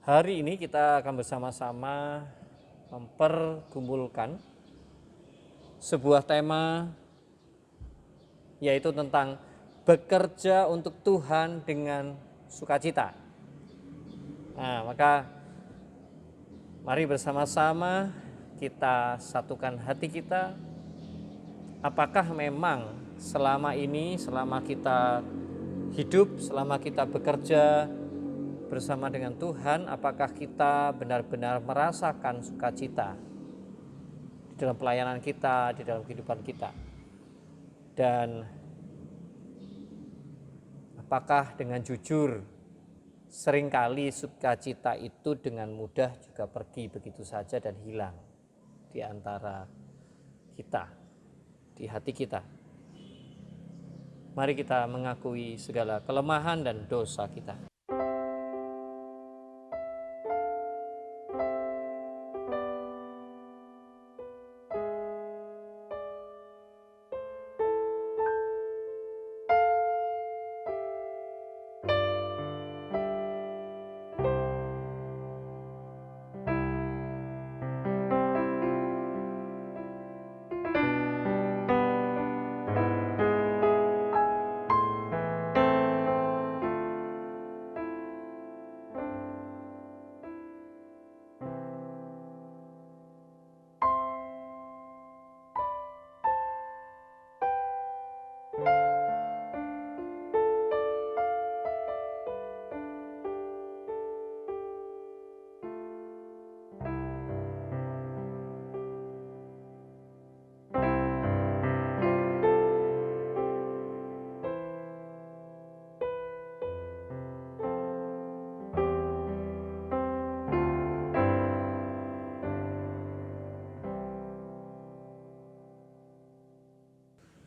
Hari ini kita akan bersama-sama memperkumpulkan sebuah tema, yaitu tentang bekerja untuk Tuhan dengan sukacita. Nah, maka mari bersama-sama kita satukan hati kita. Apakah memang selama ini, selama kita hidup, selama kita bekerja bersama dengan Tuhan, apakah kita benar-benar merasakan sukacita di dalam pelayanan kita, di dalam kehidupan kita? Dan apakah dengan jujur seringkali sukacita itu dengan mudah juga pergi begitu saja dan hilang di antara kita, di hati kita? Mari kita mengakui segala kelemahan dan dosa kita.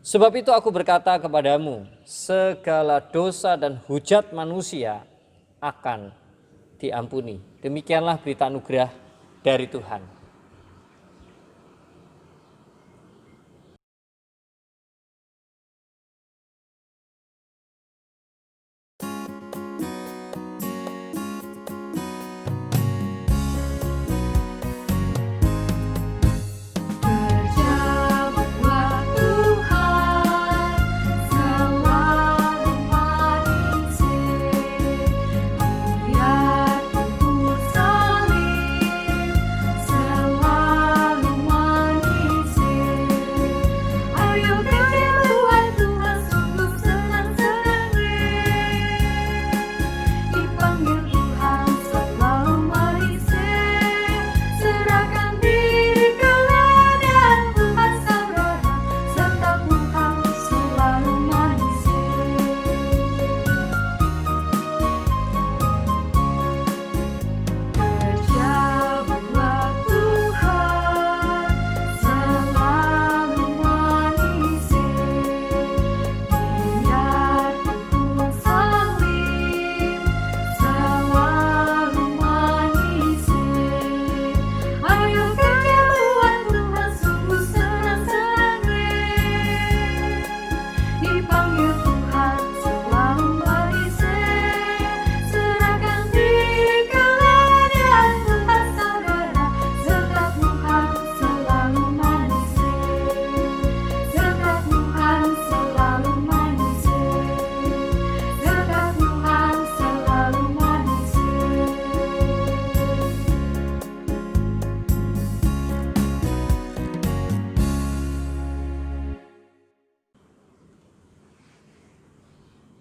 Sebab itu aku berkata kepadamu, segala dosa dan hujat manusia akan diampuni. Demikianlah berita anugerah dari Tuhan. Salib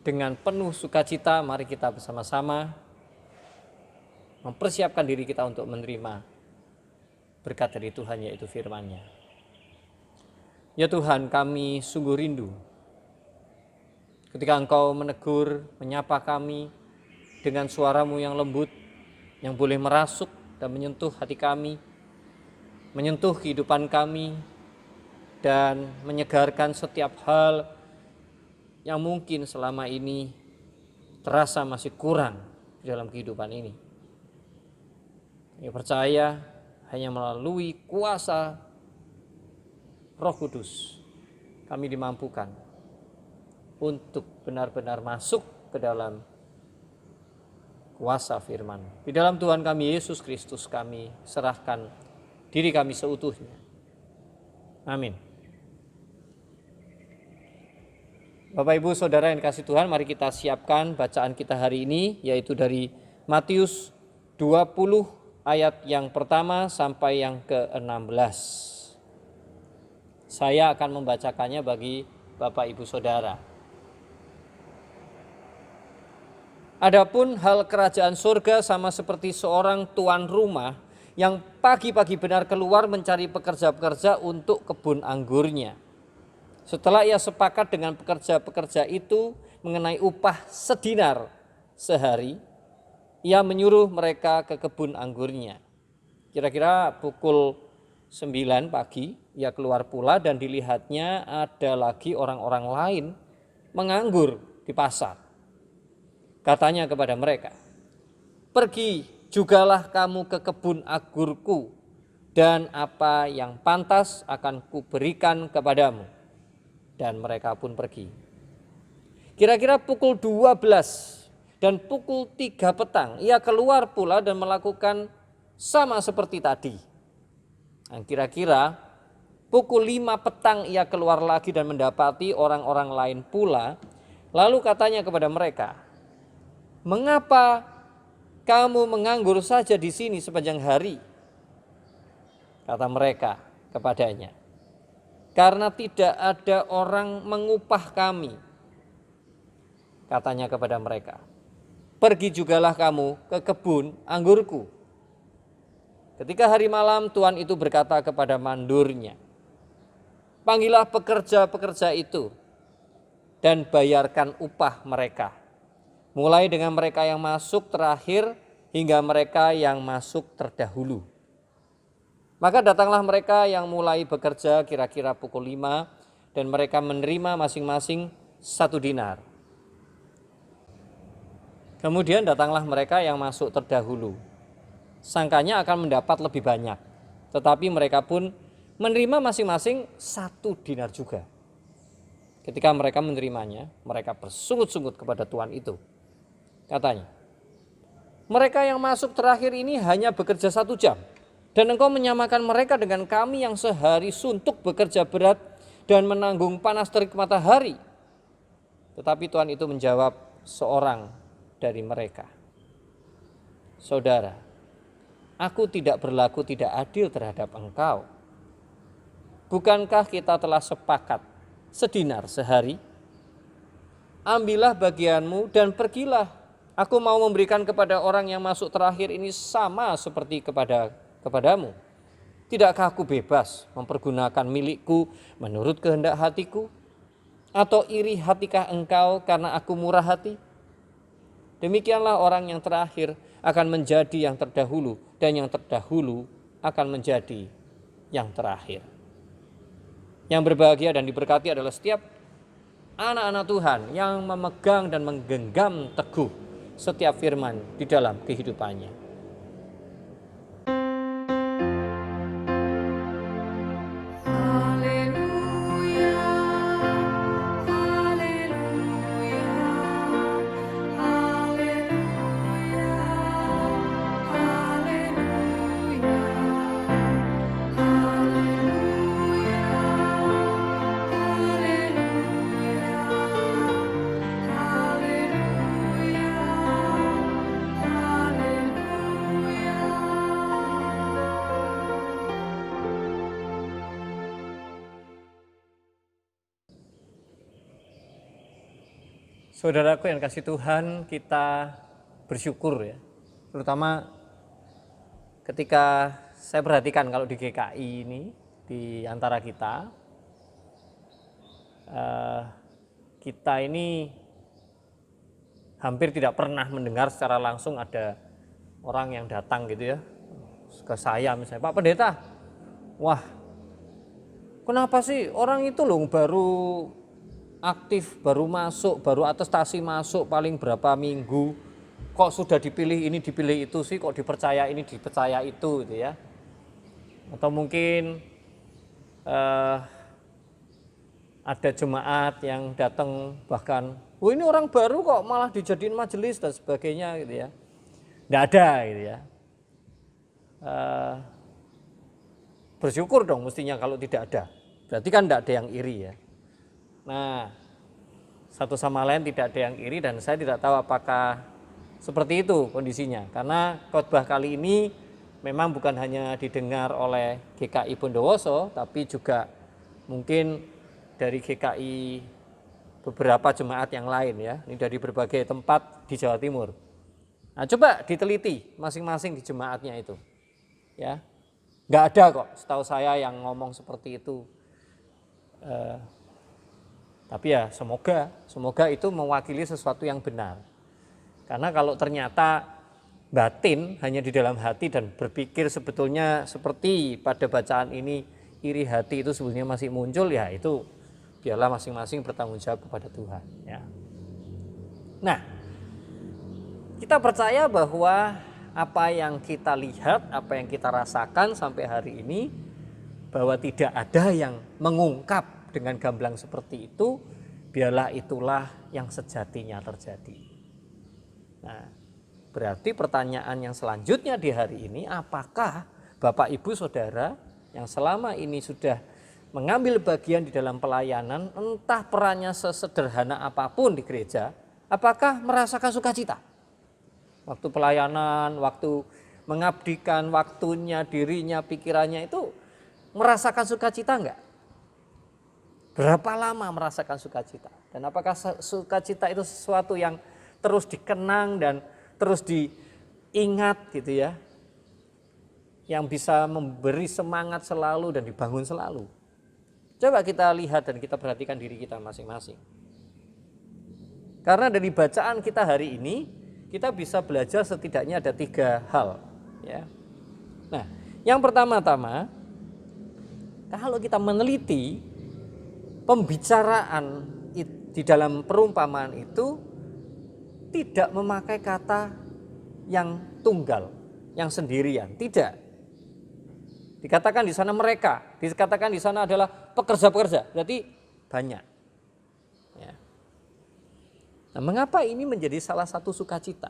Dengan penuh sukacita mari kita bersama-sama mempersiapkan diri kita untuk menerima berkat dari Tuhan, yaitu firman-Nya. Ya Tuhan, kami sungguh rindu ketika Engkau menegur, menyapa kami dengan suara-Mu yang lembut, yang boleh merasuk dan menyentuh hati kami, menyentuh kehidupan kami, dan menyegarkan setiap hal yang mungkin selama ini terasa masih kurang di dalam kehidupan ini. Ya percaya hanya melalui kuasa Roh Kudus kami dimampukan untuk benar-benar masuk ke dalam kuasa firman. Di dalam Tuhan kami Yesus Kristus kami serahkan diri kami seutuhnya. Amin. Bapak Ibu Saudara yang kasih Tuhan, mari kita siapkan bacaan kita hari ini, yaitu dari Matius 20 ayat yang pertama sampai yang ke-16. Saya akan membacakannya bagi Bapak Ibu Saudara. Adapun hal kerajaan surga sama seperti seorang tuan rumah yang pagi-pagi benar keluar mencari pekerja-pekerja untuk kebun anggurnya. Setelah ia sepakat dengan pekerja-pekerja itu mengenai upah sedinar sehari, ia menyuruh mereka ke kebun anggurnya. Kira-kira pukul 9 pagi ia keluar pula dan dilihatnya ada lagi orang-orang lain menganggur di pasar. Katanya kepada mereka, "Pergi jugalah kamu ke kebun anggurku, dan apa yang pantas akan kuberikan kepadamu." Dan mereka pun pergi. Kira-kira pukul 12 dan pukul 3 petang ia keluar pula dan melakukan sama seperti tadi. Dan kira-kira pukul 5 petang ia keluar lagi dan mendapati orang-orang lain pula. Lalu katanya kepada mereka, "Mengapa kamu menganggur saja di sini sepanjang hari?" Kata mereka kepadanya, "Karena tidak ada orang mengupah kami." Katanya kepada mereka, "Pergi jugalah kamu ke kebun anggurku." Ketika hari malam, tuan itu berkata kepada mandurnya, "Panggillah pekerja-pekerja itu dan bayarkan upah mereka, mulai dengan mereka yang masuk terakhir hingga mereka yang masuk terdahulu." Maka datanglah mereka yang mulai bekerja kira-kira pukul 5 dan mereka menerima masing-masing 1 dinar. Kemudian datanglah mereka yang masuk terdahulu. Sangkanya akan mendapat lebih banyak, tetapi mereka pun menerima masing-masing 1 dinar juga. Ketika mereka menerimanya, mereka bersungut-sungut kepada tuan itu. Katanya, "Mereka yang masuk terakhir ini hanya bekerja 1 jam. Dan engkau menyamakan mereka dengan kami yang sehari suntuk bekerja berat dan menanggung panas terik matahari." Tetapi tuan itu menjawab seorang dari mereka, "Saudara, aku tidak berlaku tidak adil terhadap engkau. Bukankah kita telah sepakat sedinar sehari? Ambillah bagianmu dan pergilah. Aku mau memberikan kepada orang yang masuk terakhir ini sama seperti kepadamu. Tidakkah aku bebas mempergunakan milikku menurut kehendak hatiku? Atau iri hatikah engkau karena aku murah hati? Demikianlah orang yang terakhir akan menjadi yang terdahulu, dan yang terdahulu akan menjadi yang terakhir." Yang berbahagia dan diberkati adalah setiap anak-anak Tuhan yang memegang dan menggenggam teguh setiap firman di dalam kehidupannya. Saudaraku yang kasih Tuhan, kita bersyukur ya. Terutama ketika saya perhatikan kalau di GKI ini, di antara kita ini hampir tidak pernah mendengar secara langsung ada orang yang datang gitu ya ke saya misalnya, Pak Pendeta, wah kenapa sih orang itu loh baru aktif, baru masuk, baru atestasi masuk paling berapa minggu, kok sudah dipilih ini dipilih itu sih, kok dipercaya ini dipercaya itu gitu ya. Atau mungkin ada jemaat yang datang bahkan, oh ini orang baru kok malah dijadiin majelis dan sebagainya gitu ya. Nggak ada gitu ya. Bersyukur dong mestinya kalau tidak ada. Berarti kan tidak ada yang iri ya. Nah, satu sama lain tidak ada yang iri dan saya tidak tahu apakah seperti itu kondisinya. Karena khotbah kali ini memang bukan hanya didengar oleh GKI Bondowoso, tapi juga mungkin dari GKI beberapa jemaat yang lain ya. Ini dari berbagai tempat di Jawa Timur. Nah, coba diteliti masing-masing di jemaatnya itu. Ya. Nggak ada kok setahu saya yang ngomong seperti itu. Tapi ya semoga itu mewakili sesuatu yang benar. Karena kalau ternyata batin hanya di dalam hati dan berpikir sebetulnya seperti pada bacaan ini, iri hati itu sebetulnya masih muncul, ya itu biarlah masing-masing bertanggung jawab kepada Tuhan ya. Nah, kita percaya bahwa apa yang kita lihat, apa yang kita rasakan sampai hari ini, bahwa tidak ada yang mengungkap dengan gamblang seperti itu, biarlah itulah yang sejatinya terjadi. Nah, berarti pertanyaan yang selanjutnya di hari ini, apakah Bapak Ibu Saudara yang selama ini sudah mengambil bagian di dalam pelayanan, entah perannya sesederhana apapun di gereja, apakah merasakan sukacita? Waktu pelayanan, waktu mengabdikan waktunya, dirinya, pikirannya itu merasakan sukacita enggak? Berapa lama merasakan sukacita? Dan apakah sukacita itu sesuatu yang terus dikenang dan terus diingat gitu ya? Yang bisa memberi semangat selalu dan dibangun selalu. Coba kita lihat dan kita perhatikan diri kita masing-masing. Karena dari bacaan kita hari ini, kita bisa belajar setidaknya ada 3 hal. Ya. Nah, yang pertama-tama, kalau kita meneliti pembicaraan di dalam perumpamaan itu tidak memakai kata yang tunggal, yang sendirian, tidak. Dikatakan di sana mereka, dikatakan di sana adalah pekerja-pekerja, berarti banyak. Ya. Nah, mengapa ini menjadi salah satu sukacita?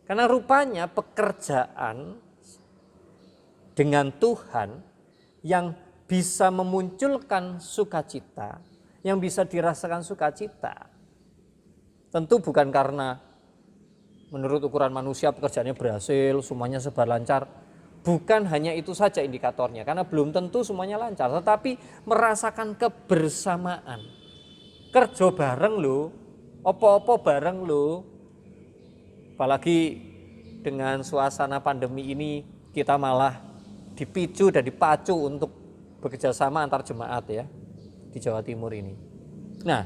Karena rupanya pekerjaan dengan Tuhan yang bisa memunculkan sukacita, yang bisa dirasakan sukacita, tentu bukan karena menurut ukuran manusia pekerjaannya berhasil, semuanya serba lancar. Bukan hanya itu saja indikatornya, karena belum tentu semuanya lancar, tetapi merasakan kebersamaan. Kerja bareng loh, opo-opo bareng loh. Apalagi dengan suasana pandemi ini, kita malah dipicu dan dipacu untuk bekerja sama antar jemaat ya di Jawa Timur ini. Nah,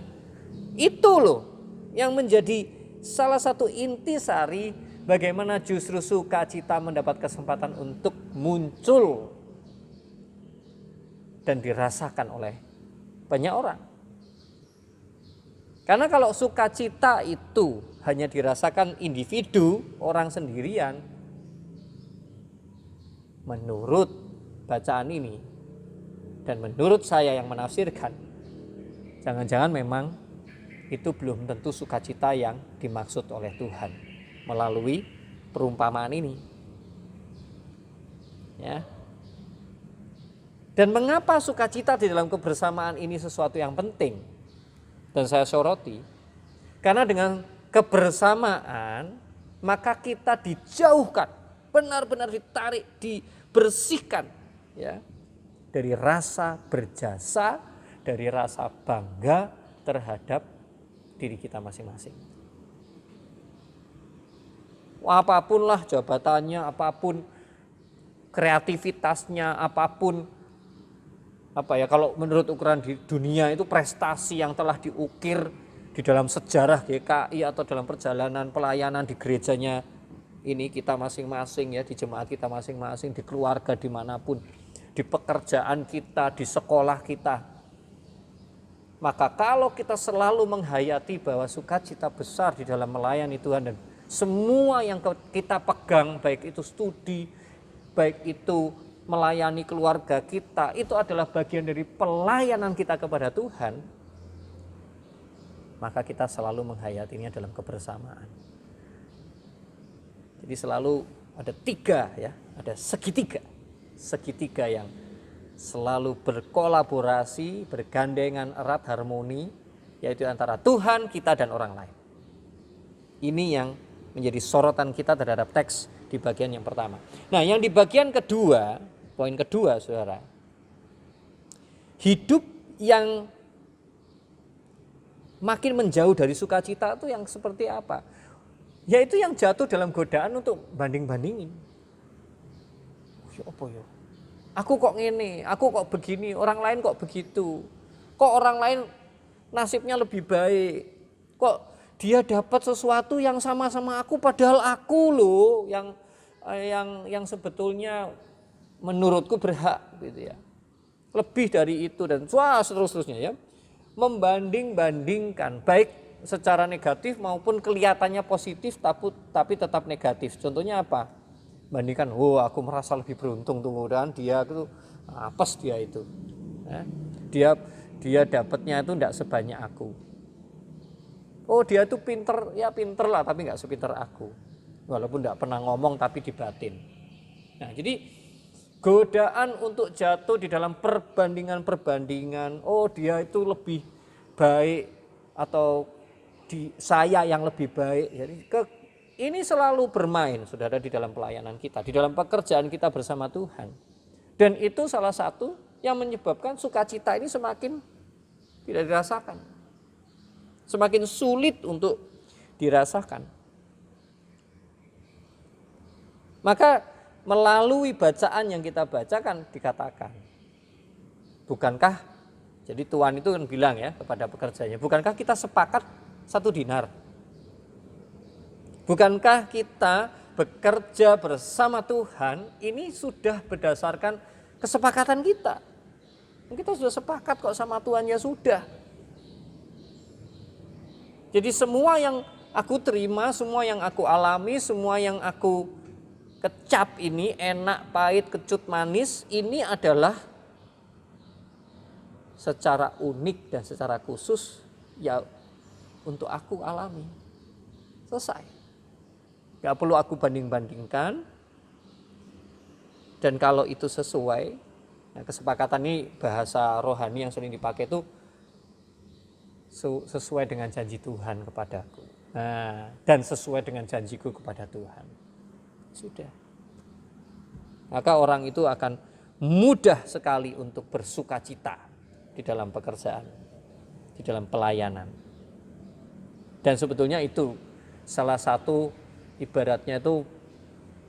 itu loh yang menjadi salah satu intisari bagaimana justru sukacita mendapat kesempatan untuk muncul dan dirasakan oleh banyak orang. Karena kalau sukacita itu hanya dirasakan individu, orang sendirian, menurut bacaan ini dan menurut saya yang menafsirkan, jangan-jangan memang itu belum tentu sukacita yang dimaksud oleh Tuhan melalui perumpamaan ini. Ya. Dan mengapa sukacita di dalam kebersamaan ini sesuatu yang penting? Dan saya soroti, karena dengan kebersamaan maka kita dijauhkan, benar-benar ditarik, dibersihkan ya, dari rasa berjasa, dari rasa bangga terhadap diri kita masing-masing. Apapun lah jabatannya, apapun kreativitasnya, apapun kalau menurut ukuran di dunia itu prestasi yang telah diukir di dalam sejarah GKI atau dalam perjalanan pelayanan di gerejanya ini kita masing-masing ya, di jemaat kita masing-masing, di keluarga dimanapun, di pekerjaan kita, di sekolah kita. Maka kalau kita selalu menghayati bahwa sukacita besar di dalam melayani Tuhan dan semua yang kita pegang, baik itu studi, baik itu melayani keluarga kita, itu adalah bagian dari pelayanan kita kepada Tuhan, maka kita selalu menghayatinya dalam kebersamaan. Jadi selalu ada 3 ya, ada segitiga yang selalu berkolaborasi, bergandengan erat, harmoni, yaitu antara Tuhan, kita, dan orang lain. Ini yang menjadi sorotan kita terhadap teks di bagian yang pertama. Nah, yang di bagian kedua, poin kedua, saudara, hidup yang makin menjauh dari sukacita itu yang seperti apa? Yaitu yang jatuh dalam godaan untuk banding-bandingin. Apa ya? Aku kok ngene, aku kok begini, orang lain kok begitu. Kok orang lain nasibnya lebih baik. Kok dia dapat sesuatu yang sama-sama aku, padahal aku loh yang sebetulnya menurutku berhak gitu ya. Lebih dari itu dan seterusnya ya. Membanding-bandingkan baik secara negatif maupun kelihatannya positif tapi tetap negatif. Contohnya apa? Bandingkan, aku merasa lebih beruntung tuh dan dia itu apes dia itu. Dia dapatnya itu enggak sebanyak aku. Dia tuh pinter lah tapi enggak sepinter aku. Walaupun enggak pernah ngomong tapi di batin. Nah, jadi godaan untuk jatuh di dalam perbandingan-perbandingan, dia itu lebih baik atau saya yang lebih baik. Jadi ini selalu bermain, saudara, di dalam pelayanan kita, di dalam pekerjaan kita bersama Tuhan. Dan itu salah satu yang menyebabkan sukacita ini semakin tidak dirasakan. Semakin sulit untuk dirasakan. Maka melalui bacaan yang kita bacakan dikatakan, bukankah, jadi Tuhan itu kan bilang ya kepada pekerjanya, bukankah kita sepakat 1 dinar? Bukankah kita bekerja bersama Tuhan ini sudah berdasarkan kesepakatan kita? Kita sudah sepakat kok sama Tuhan, ya sudah. Jadi semua yang aku terima, semua yang aku alami, semua yang aku kecap ini, enak, pahit, kecut, manis, ini adalah secara unik dan secara khusus ya untuk aku alami. Selesai. Gak perlu aku banding-bandingkan. Dan kalau itu sesuai, kesepakatan ini bahasa rohani yang sering dipakai itu sesuai dengan janji Tuhan kepadaku. Dan sesuai dengan janjiku kepada Tuhan. Sudah. Maka orang itu akan mudah sekali untuk bersukacita di dalam pekerjaan, di dalam pelayanan. Dan sebetulnya itu salah satu ibaratnya itu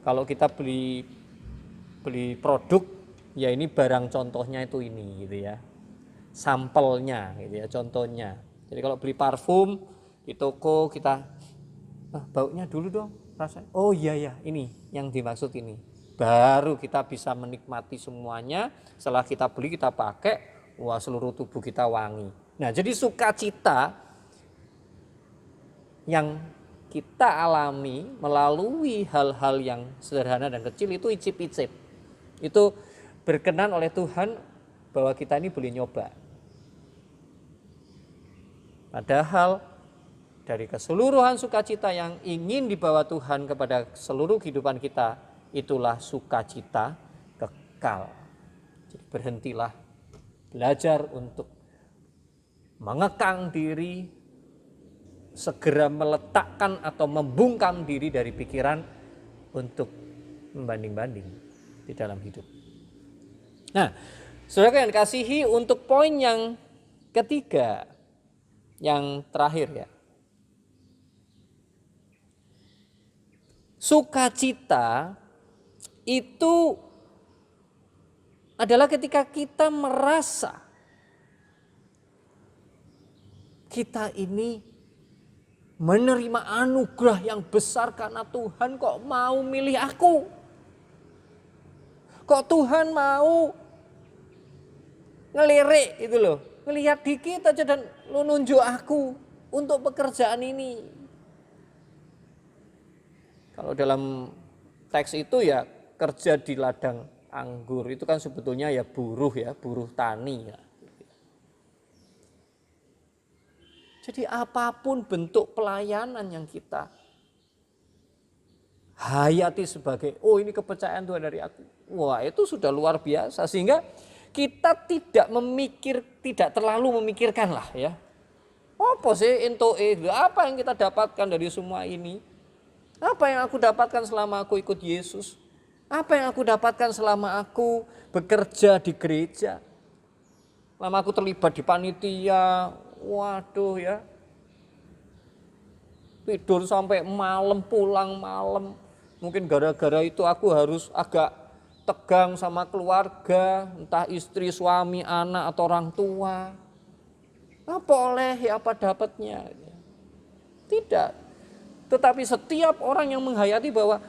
kalau kita beli produk, ya ini barang contohnya itu ini gitu ya. Sampelnya gitu ya, contohnya. Jadi kalau beli parfum di toko kita, baunya dulu dong rasanya. Oh iya ini yang dimaksud ini. Baru kita bisa menikmati semuanya. Setelah kita beli kita pakai, seluruh tubuh kita wangi. Nah, jadi sukacita yang kita alami melalui hal-hal yang sederhana dan kecil itu icip-icip. Itu berkenan oleh Tuhan bahwa kita ini boleh nyoba. Padahal dari keseluruhan sukacita yang ingin dibawa Tuhan kepada seluruh kehidupan kita, itulah sukacita kekal. Jadi berhentilah belajar untuk mengekang diri, segera meletakkan atau membungkam diri dari pikiran untuk membanding-banding di dalam hidup. Nah, saudara yang kasihi, untuk poin yang ketiga, yang terakhir ya, Sukacita itu adalah ketika kita merasa kita ini menerima anugerah yang besar karena Tuhan kok mau milih aku. Kok Tuhan mau ngelirik itu loh. Ngelihat dikit aja dan lu nunjuk aku untuk pekerjaan ini. Kalau dalam teks itu ya kerja di ladang anggur itu kan sebetulnya ya, buruh tani ya. Jadi apapun bentuk pelayanan yang kita hayati sebagai, oh ini kepercayaan Tuhan dari aku. Wah itu sudah luar biasa. Sehingga kita tidak terlalu memikirkan lah ya. Apa sih apa yang kita dapatkan dari semua ini? Apa yang aku dapatkan selama aku ikut Yesus? Apa yang aku dapatkan selama aku bekerja di gereja? Selama aku terlibat di panitia, waduh ya. Tidur sampai malam, pulang malam. Mungkin gara-gara itu aku harus agak tegang sama keluarga, entah istri, suami, anak atau orang tua. Apa oleh ya apa dapatnya? Tidak. Tetapi setiap orang yang menghayati bahwa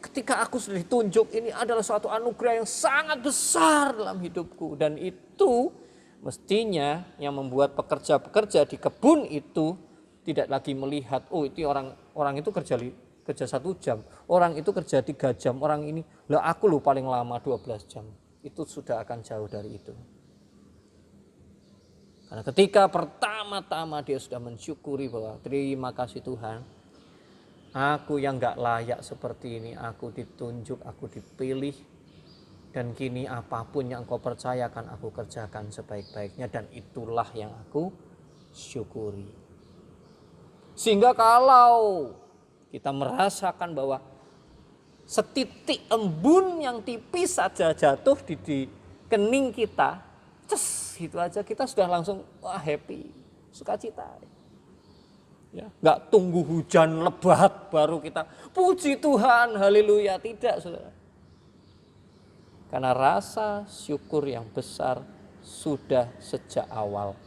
ketika aku sudah ditunjuk, ini adalah suatu anugerah yang sangat besar dalam hidupku. Dan itu mestinya yang membuat pekerja-pekerja di kebun itu tidak lagi melihat, oh itu orang itu kerja 1 jam, orang itu kerja 3 jam, orang ini, lah aku loh paling lama 12 jam. Itu sudah akan jauh dari itu. Karena ketika pertama-tama dia sudah mensyukuri bahwa terima kasih Tuhan, aku yang gak layak seperti ini, aku ditunjuk, aku dipilih, dan kini apapun yang Engkau percayakan aku kerjakan sebaik-baiknya, dan itulah yang aku syukuri. Sehingga kalau kita merasakan bahwa setitik embun yang tipis saja jatuh di kening kita, gitu aja kita sudah langsung wah happy, sukacita. Ya, nggak tunggu hujan lebat baru kita puji Tuhan, haleluya, tidak saudara. Karena rasa syukur yang besar sudah sejak awal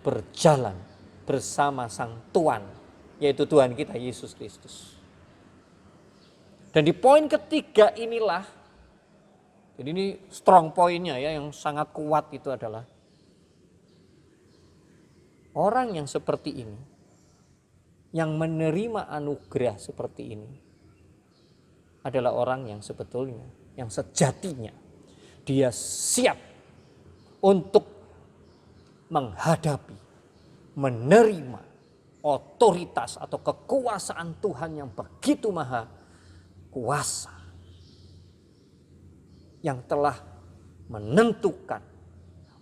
berjalan bersama Sang Tuhan, yaitu Tuhan kita Yesus Kristus. Dan di poin ketiga inilah, jadi ini strong pointnya ya, yang sangat kuat itu adalah orang yang seperti ini, yang menerima anugerah seperti ini, adalah orang yang sebetulnya, yang sejatinya dia siap untuk menghadapi, menerima otoritas atau kekuasaan Tuhan yang begitu maha kuasa, yang telah menentukan,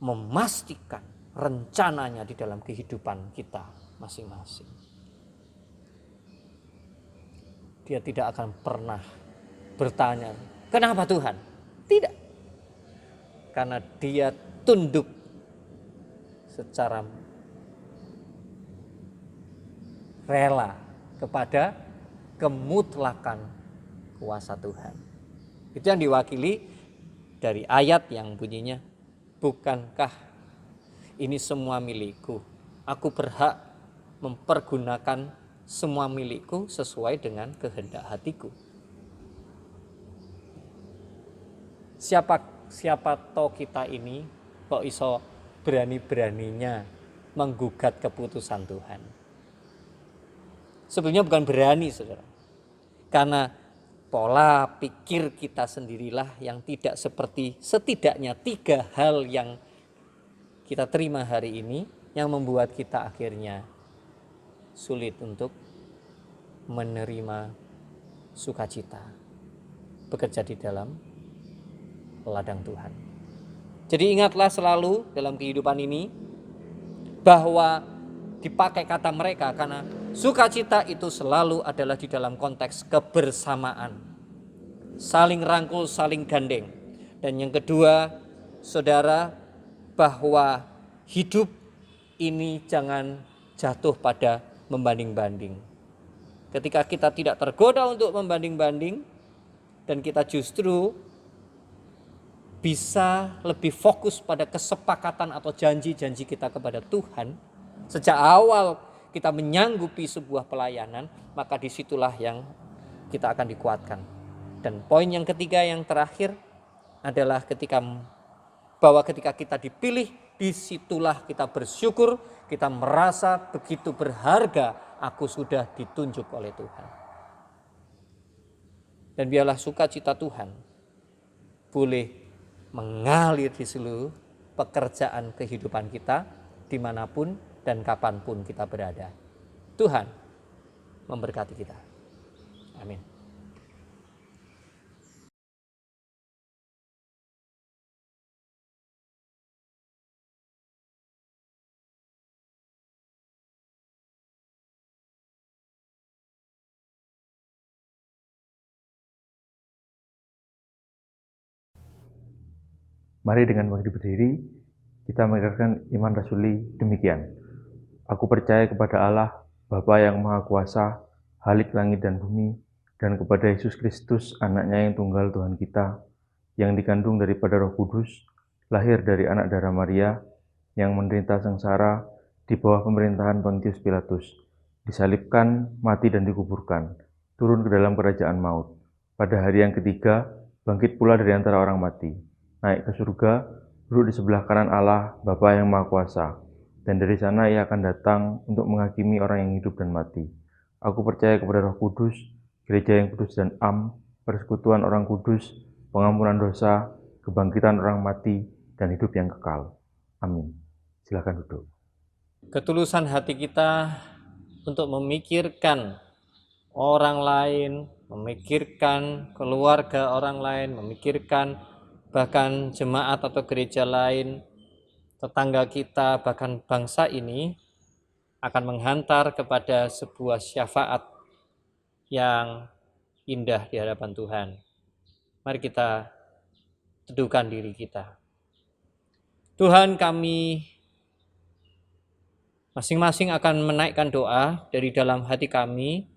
memastikan rencananya di dalam kehidupan kita masing-masing. Dia tidak akan pernah bertanya, kenapa Tuhan? Tidak. Karena dia tunduk secara rela kepada kemutlakan kuasa Tuhan. Itu yang diwakili dari ayat yang bunyinya, bukankah ini semua milikku? Aku berhak mempergunakan semua milikku sesuai dengan kehendak hatiku. Siapa toh kita ini kok iso berani-beraninya menggugat keputusan Tuhan? Sebenarnya bukan berani saudara, karena pola pikir kita sendirilah yang tidak seperti setidaknya 3 hal yang kita terima hari ini yang membuat kita akhirnya sulit untuk menerima sukacita bekerja di dalam ladang Tuhan. Jadi ingatlah selalu dalam kehidupan ini bahwa dipakai kata mereka karena sukacita itu selalu adalah di dalam konteks kebersamaan, saling rangkul, saling gandeng. Dan yang kedua, saudara, bahwa hidup ini jangan jatuh pada membanding-banding. Ketika kita tidak tergoda untuk membanding-banding dan kita justru bisa lebih fokus pada kesepakatan atau janji-janji kita kepada Tuhan. Sejak awal kita menyanggupi sebuah pelayanan, maka disitulah yang kita akan dikuatkan. Dan poin yang ketiga yang terakhir adalah ketika kita dipilih, disitulah kita bersyukur, kita merasa begitu berharga, aku sudah ditunjuk oleh Tuhan. Dan biarlah sukacita Tuhan boleh mengalir di seluruh pekerjaan kehidupan kita, dimanapun dan kapanpun kita berada. Tuhan memberkati kita. Amin. Mari dengan bangkit berdiri, kita mengerjakan iman rasuli demikian. Aku percaya kepada Allah, Bapa yang Maha Kuasa, Halik langit dan bumi, dan kepada Yesus Kristus, anaknya yang tunggal Tuhan kita, yang dikandung daripada Roh Kudus, lahir dari anak darah Maria, yang menderita sengsara di bawah pemerintahan Pontius Pilatus, disalibkan, mati dan dikuburkan, turun ke dalam kerajaan maut. Pada hari yang ketiga, bangkit pula dari antara orang mati, naik ke surga, duduk di sebelah kanan Allah, Bapa yang Maha Kuasa, dan dari sana ia akan datang untuk menghakimi orang yang hidup dan mati. Aku percaya kepada Roh Kudus, gereja yang kudus dan am, persekutuan orang kudus, pengampunan dosa, kebangkitan orang mati, dan hidup yang kekal. Amin. Silakan duduk. Ketulusan hati kita untuk memikirkan orang lain, memikirkan keluarga orang lain, memikirkan bahkan jemaat atau gereja lain, tetangga kita, bahkan bangsa ini akan menghantar kepada sebuah syafaat yang indah di hadapan Tuhan. Mari kita teduhkan diri kita. Tuhan, kami masing-masing akan menaikkan doa dari dalam hati kami,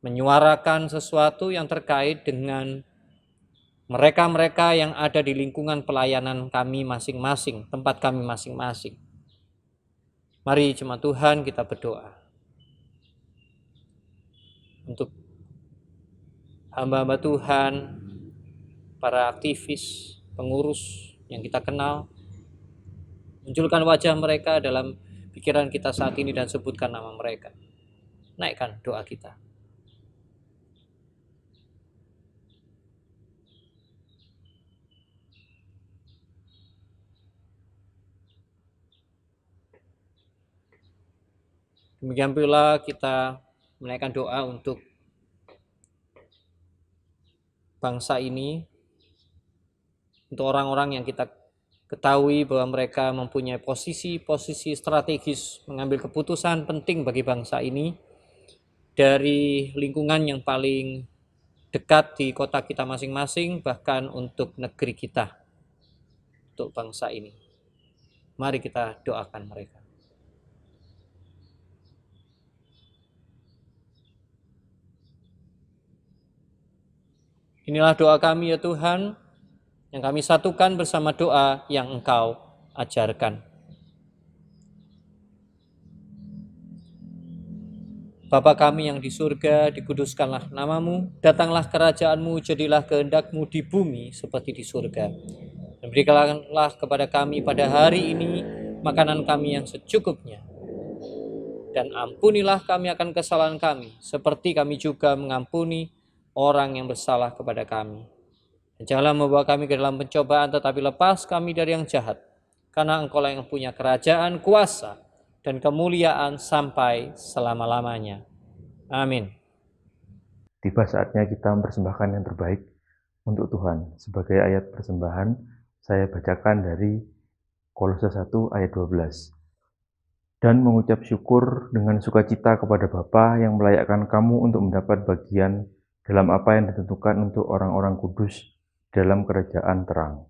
menyuarakan sesuatu yang terkait dengan mereka-mereka yang ada di lingkungan pelayanan kami masing-masing, tempat kami masing-masing. Mari jemaat Tuhan kita berdoa untuk hamba-hamba Tuhan, para aktivis, pengurus yang kita kenal. Munculkan wajah mereka dalam pikiran kita saat ini dan sebutkan nama mereka. Naikkan doa kita. Demikian pula kita menaikkan doa untuk bangsa ini, untuk orang-orang yang kita ketahui bahwa mereka mempunyai posisi strategis mengambil keputusan penting bagi bangsa ini dari lingkungan yang paling dekat di kota kita masing-masing, bahkan untuk negeri kita, untuk bangsa ini. Mari kita doakan mereka. Inilah doa kami ya Tuhan, yang kami satukan bersama doa yang Engkau ajarkan. Bapa kami yang di surga, dikuduskanlah namamu, datanglah kerajaanmu, jadilah kehendak-mu di bumi seperti di surga. Dan berikanlah kepada kami pada hari ini makanan kami yang secukupnya. Dan ampunilah kami akan kesalahan kami, seperti kami juga mengampuni orang yang bersalah kepada kami. Dan janganlah membawa kami ke dalam pencobaan, tetapi lepas kami dari yang jahat. Karena Engkau yang punya kerajaan, kuasa, dan kemuliaan sampai selama-lamanya. Amin. Tiba saatnya kita mempersembahkan yang terbaik untuk Tuhan. Sebagai ayat persembahan, saya bacakan dari Kolose 1 ayat 12. Dan mengucap syukur dengan sukacita kepada Bapa yang melayakkan kamu untuk mendapat bagian dalam apa yang ditentukan untuk orang-orang kudus dalam kerajaan terang.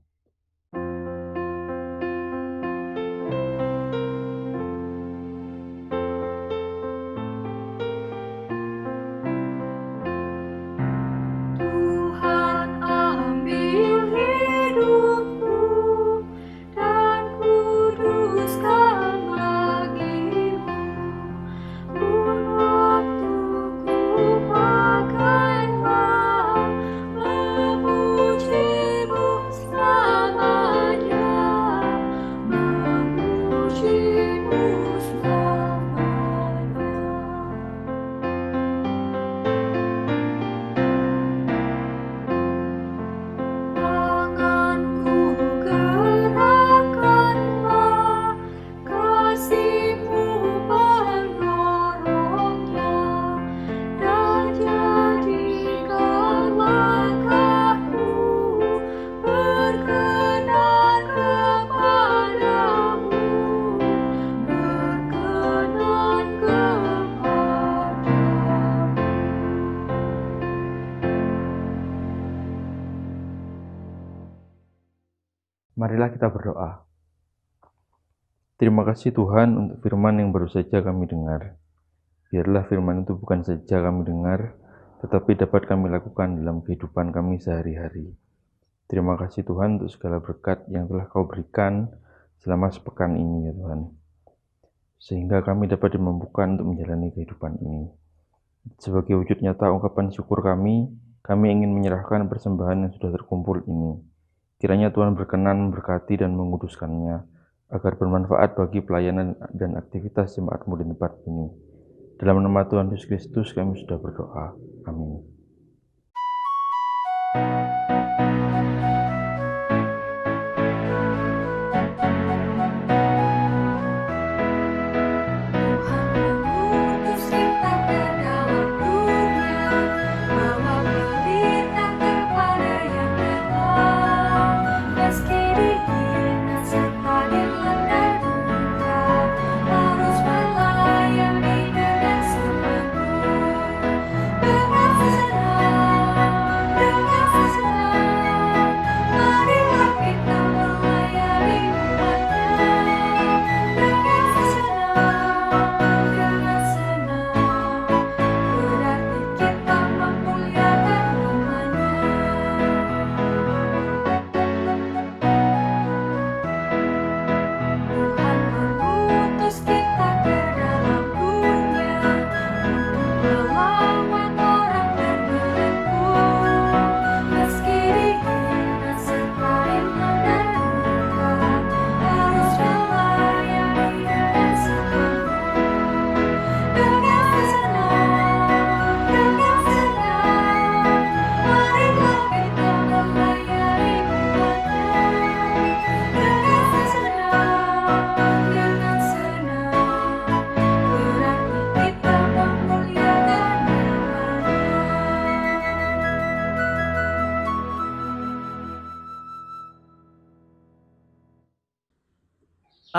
Marilah kita berdoa. Terima kasih Tuhan untuk firman yang baru saja kami dengar. Biarlah firman itu bukan saja kami dengar, tetapi dapat kami lakukan dalam kehidupan kami sehari-hari. Terima kasih Tuhan untuk segala berkat yang telah Kau berikan selama sepekan ini ya Tuhan. Sehingga kami dapat dimampukan untuk menjalani kehidupan ini. Sebagai wujud nyata ungkapan syukur kami ingin menyerahkan persembahan yang sudah terkumpul ini. Kiranya Tuhan berkenan memberkati dan menguduskannya, agar bermanfaat bagi pelayanan dan aktivitas jemaat-Mu di tempat ini. Dalam nama Tuhan Yesus Kristus kami sudah berdoa. Amin.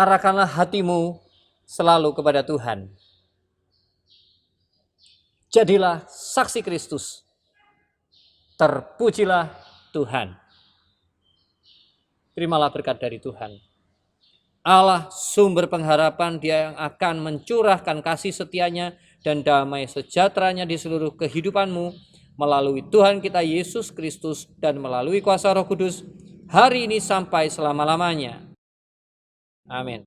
Arahkanlah hatimu selalu kepada Tuhan. Jadilah saksi Kristus. Terpujilah Tuhan. Terimalah berkat dari Tuhan. Allah sumber pengharapan, Dia yang akan mencurahkan kasih setianya dan damai sejahteranya di seluruh kehidupanmu melalui Tuhan kita Yesus Kristus dan melalui kuasa Roh Kudus hari ini sampai selama-lamanya. Amin.